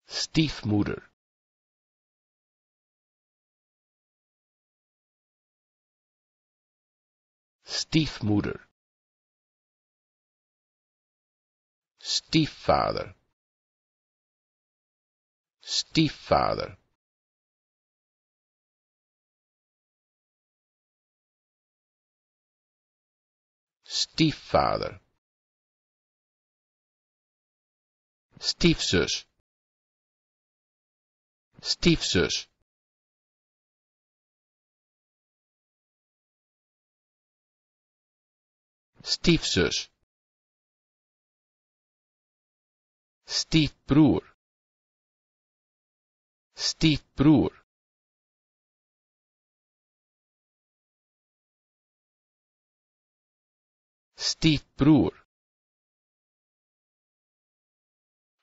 stiefmoeder, stiefmoeder, stiefvader, stiefvader, stiefvader, stiefzus, stiefzus, stiefzus, stiefbroer, stiefbroer, stiefbroer,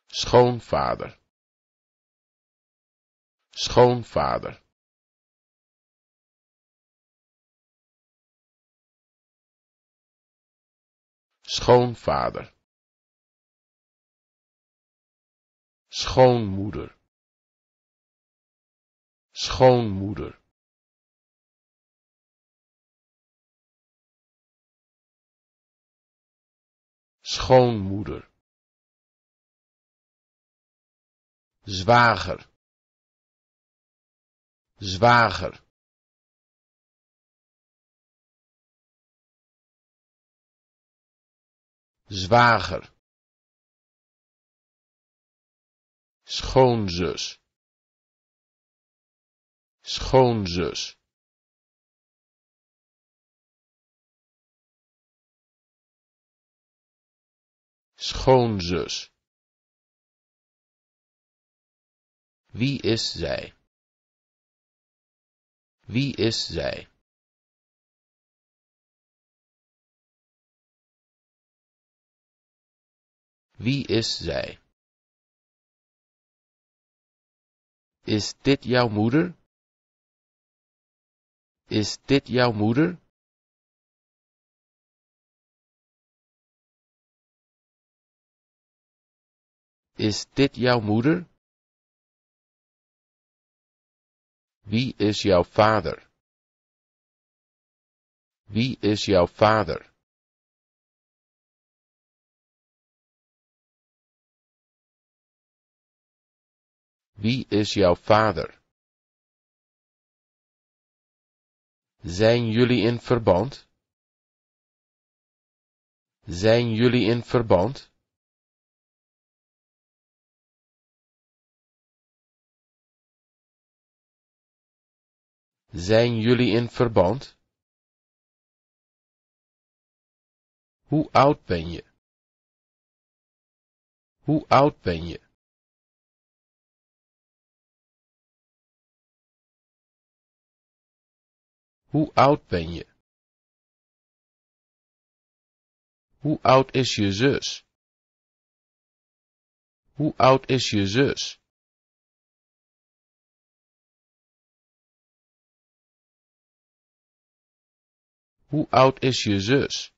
schoonvader, schoonvader, schoonvader, schoonmoeder, schoonmoeder, schoonmoeder, zwager, zwager, zwager, schoonzus, schoonzus, schoonzus. Wie is zij? Wie is zij? Wie is zij? Is dit jouw moeder? Is dit jouw moeder? Is dit jouw moeder? Wie is jouw vader? Wie is jouw vader? Wie is jouw vader? Zijn jullie in verband? Zijn jullie in verband? Zijn jullie in verband? Hoe oud ben je? Hoe oud ben je? Hoe oud ben je? Hoe oud is je zus? Hoe oud is je zus? Hoe oud is je zus?